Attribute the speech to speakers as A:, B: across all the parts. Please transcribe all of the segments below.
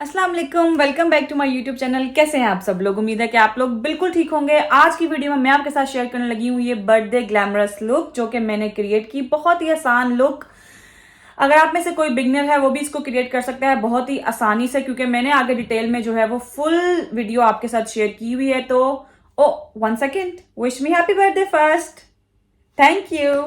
A: अस्सलाम वालेकुम, welcome back to my YouTube channel. कैसे हैं आप सब लोग? उम्मीद है कि आप लोग बिल्कुल ठीक होंगे। आज की वीडियो में मैं आपके साथ शेयर करने लगी हूँ ये बर्थडे ग्लैमरस लुक जो कि मैंने क्रिएट की। बहुत ही आसान लुक, अगर आप में से कोई बिगनर है वो भी इसको क्रिएट कर सकता है बहुत ही आसानी से, क्योंकि मैंने आगे डिटेल में जो है वो फुल वीडियो आपके साथ शेयर की हुई है। तो ओ 1 second, wish me happy birthday first. Thank you.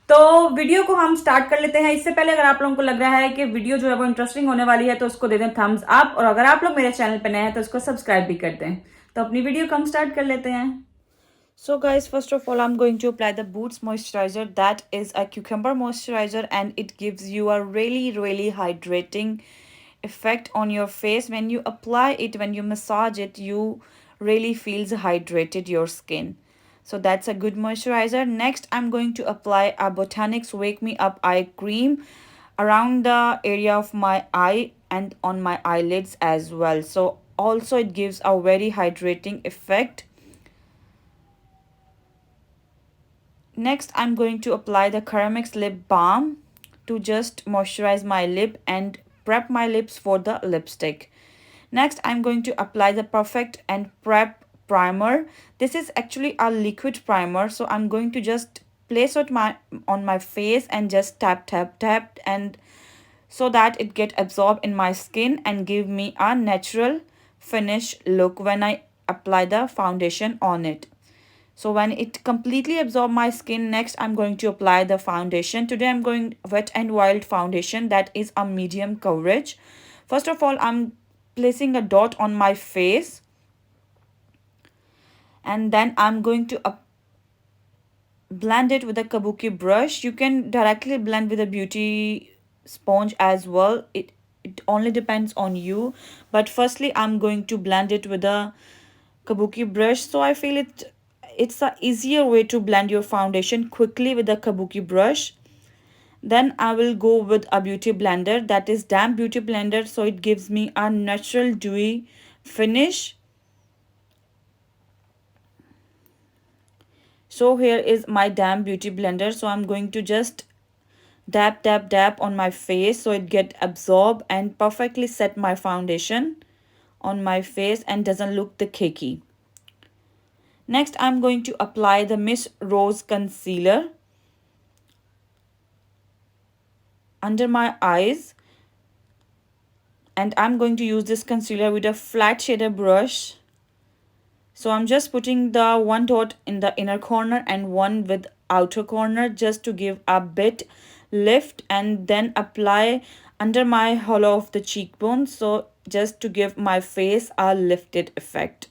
A: तो वीडियो को हम स्टार्ट कर लेते हैं। इससे पहले अगर आप लोगों को लग रहा है कि वीडियो जो है वो इंटरेस्टिंग होने वाली है तो उसको दे दें थम्स अप, और अगर आप लोग मेरे चैनल पर नए हैं तो उसको सब्सक्राइब भी कर दें। तो अपनी वीडियो को हम स्टार्ट कर लेते हैं। So guys, first of all, I'm going to apply the Boots moisturizer. That is a cucumber moisturizer and it gives you a really hydrating effect on your face. When you apply it, when you massage it, you really feels hydrated your skin. So that's a good moisturizer. Next, I'm going to apply a Botanics Wake Me Up Eye Cream around the area of my eye and on my eyelids as well. So also it gives a very hydrating effect. Next, I'm going to apply the Carmex lip balm to just moisturize my lip and prep my lips for the lipstick. Next, I'm going to apply the Perfect and Prep primer. This is actually a liquid primer, so I'm going to just place it on my face and just tap and so that it get absorbed in my skin and give me a natural finish look when I apply the foundation on it. So when it completely absorb my skin, next I'm going to apply the foundation. Today I'm going Wet and Wild foundation, that is a medium coverage. First of all, I'm placing a dot on my face and then I'm going to blend it with a kabuki brush. You can directly blend with a beauty sponge as well. It only depends on you, but firstly I'm going to blend it with a kabuki brush. So I feel it's a easier way to blend your foundation quickly with a kabuki brush. Then I will go with a beauty blender, that is damp beauty blender, so it gives me a natural dewy finish. So here is my damp beauty blender, so I'm going to just dab on my face so it get absorbed and perfectly set my foundation on my face and doesn't look the cakey. Next, I'm going to apply the Miss Rose concealer under my eyes, and I'm going to use this concealer with a flat shader brush. So I'm just putting the one dot in the inner corner and one with outer corner just to give a bit lift, and then apply under my hollow of the cheekbone, so just to give my face a lifted effect.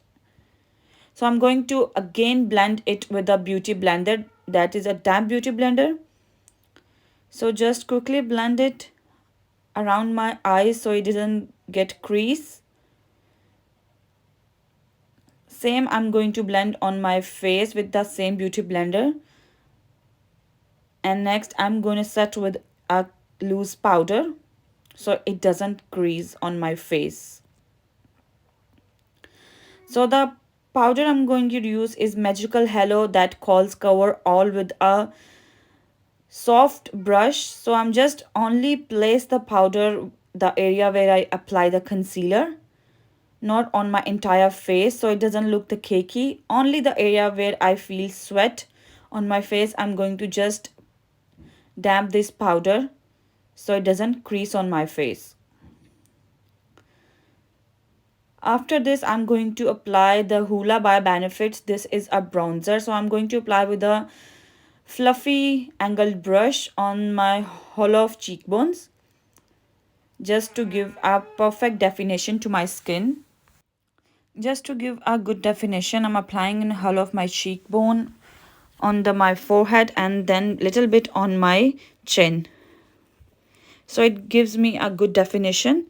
A: So I'm going to again blend it with a beauty blender, that is a damp beauty blender. So just quickly blend it around my eyes so it doesn't get crease. Same I'm going to blend on my face with the same beauty blender. And next I'm going to set with a loose powder so it doesn't crease on my face. So the powder I'm going to use is Magical Hello, that calls cover all with a soft brush. So I'm just only place the powder the area where I apply the concealer, not on my entire face, so it doesn't look the cakey. Only the area where I feel sweat on my face, I'm going to just damp this powder so it doesn't crease on my face. After this, I'm going to apply the Hoola by Benefits. This is a bronzer, so I'm going to apply with a fluffy angled brush on my hollow of cheekbones just to give a perfect definition to my skin. Just to give a good definition, I'm applying in the hollow of my cheekbone, on my forehead, and then little bit on my chin. So it gives me a good definition.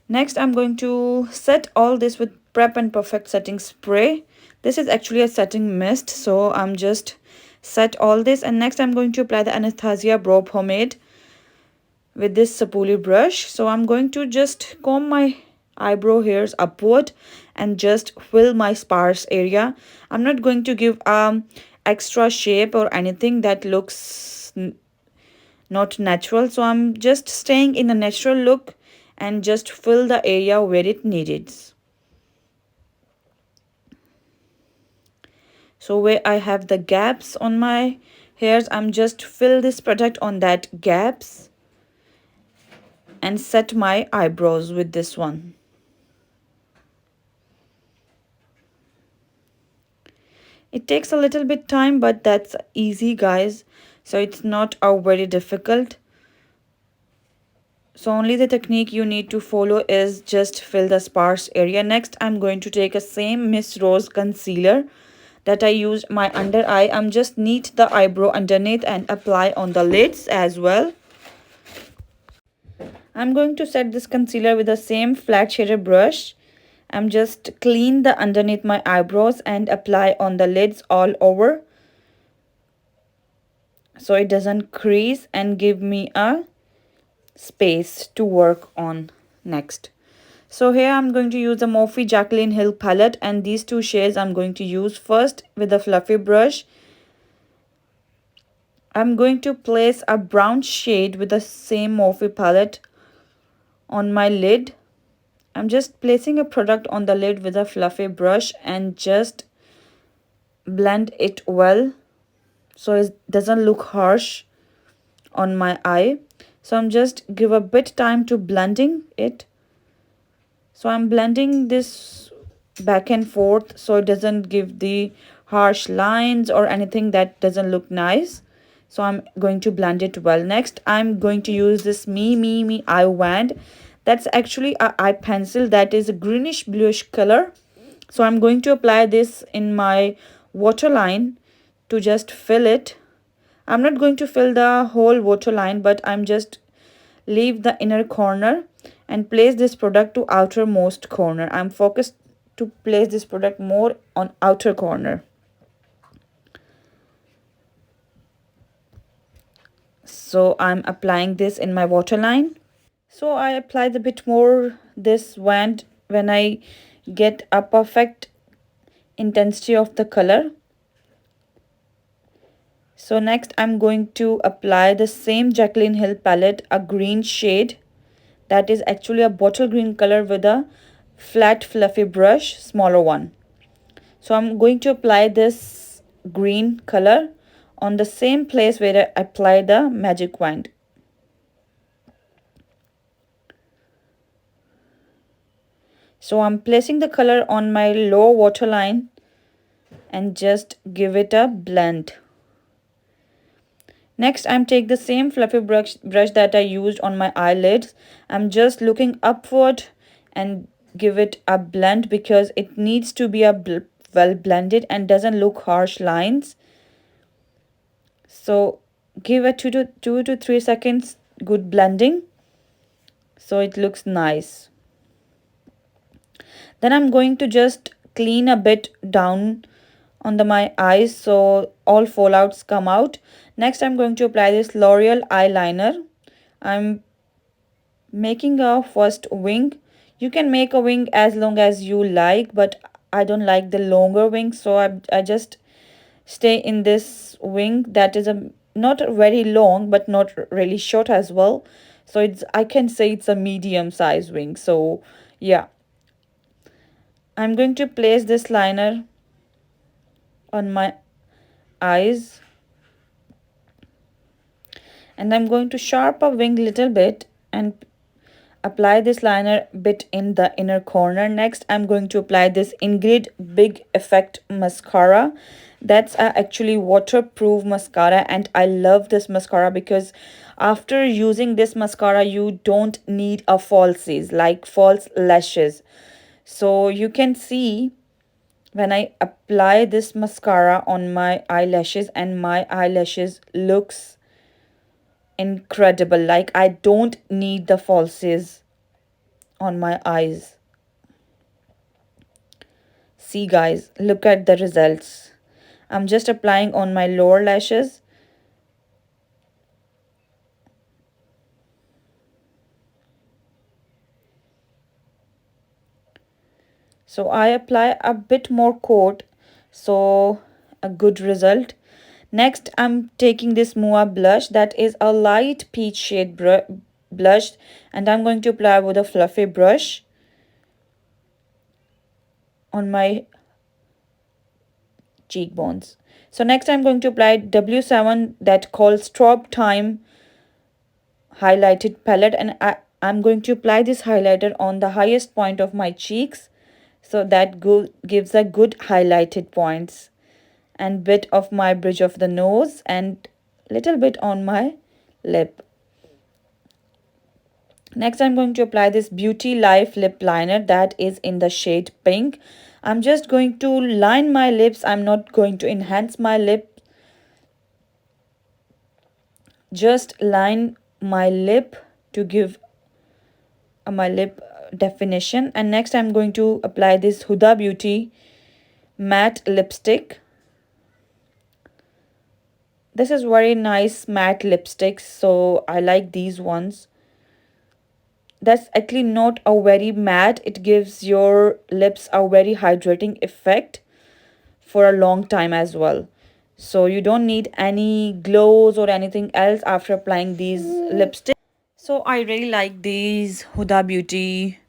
A: Next, I'm going to set all this with Prep and Perfect setting spray. This is actually a setting mist, so I'm just set all this. And next, I'm going to apply the Anastasia brow pomade with this sapuli brush. So I'm going to just comb my eyebrow hairs upward and just fill my sparse area. I'm not going to give extra shape or anything that looks not natural. So I'm just staying in a natural look and just fill the area where it needed. So where I have the gaps on my hairs, I'm just fill this product on that gaps and set my eyebrows with this one. It takes a little bit time, but that's easy, guys. So it's not very difficult. So only the technique you need to follow is just fill the sparse area. Next, I'm going to take a same Miss Rose concealer that I used my under eye. I'm just knead the eyebrow underneath and apply on the lids as well. I'm going to set this concealer with the same flat shaded brush. I'm just clean the underneath my eyebrows and apply on the lids all over, so it doesn't crease and give me a space to work on next. So here I'm going to use the Morphe Jacklyn Hill palette, and these two shades I'm going to use. First, with a fluffy brush, I'm going to place a brown shade with the same Morphe palette on my lid. I'm just placing a product on the lid with a fluffy brush and just blend it well so it doesn't look harsh on my eye. So I'm just give a bit time to blending it. So I'm blending this back and forth so it doesn't give the harsh lines or anything that doesn't look nice. So I'm going to blend it well. Next, I'm going to use this Me eye wand. That's actually a eye pencil that is a greenish bluish color. So I'm going to apply this in my waterline to just fill it. I'm not going to fill the whole waterline, but I'm just leave the inner corner and place this product to outermost corner. I'm focused to place this product more on outer corner. So I'm applying this in my waterline. So I applied a bit more this wand when I get a perfect intensity of the color. So next I'm going to apply the same Jacklyn Hill palette, a green shade that is actually a bottle green color with a flat fluffy brush, smaller one. So I'm going to apply this green color on the same place where I applied the magic wand. So I'm placing the color on my lower waterline and just give it a blend. Next, I'm take the same fluffy brush that I used on my eyelids. I'm just looking upward and give it a blend because it needs to be well blended and doesn't look harsh lines. So give it 2 to 3 seconds good blending so it looks nice. Then I'm going to just clean a bit down on my eyes so all fallouts come out. Next, I'm going to apply this L'Oreal eyeliner. I'm making a first wing. You can make a wing as long as you like, but I don't like the longer wing, so I just stay in this wing that is a not very long but not really short as well. So it's, I can say it's a medium size wing. So yeah, I'm going to place this liner on my eyes and I'm going to sharp a wing little bit and apply this liner bit in the inner corner. Next, I'm going to apply this Ingrid Big Effect Mascara. That's actually waterproof mascara, and I love this mascara because after using this mascara, you don't need a falsies like false lashes. So you can see when I apply this mascara on my eyelashes, and my eyelashes looks incredible. Like I don't need the falsies on my eyes. See guys, look at the results. I'm just applying on my lower lashes. So I apply a bit more coat, so a good result. Next, I'm taking this Mua blush that is a light peach shade blush, and I'm going to apply with a fluffy brush on my cheekbones. So next I'm going to apply W7 that called Strobe-Time highlighted palette, and I'm going to apply this highlighter on the highest point of my cheeks, so that gives a good highlighted points, and bit of my bridge of the nose and little bit on my lip. Next, I'm going to apply this Beauty Life lip liner that is in the shade pink. I'm just going to line my lips. I'm not going to enhance my lip. Just line my lip to give my lip definition. And next, I'm going to apply this Huda Beauty matte lipstick. This is very nice matte lipsticks, so I like these ones. That's actually not a very matte. It gives your lips a very hydrating effect for a long time as well. So you don't need any glows or anything else after applying these lipsticks. So I really like these Huda Beauty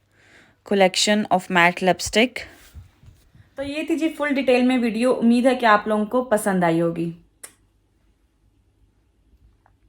A: collection of matte lipstick. तो ये थी जी full detail में video. उम्मीद है कि आप लोगों को पसंद आई होगी।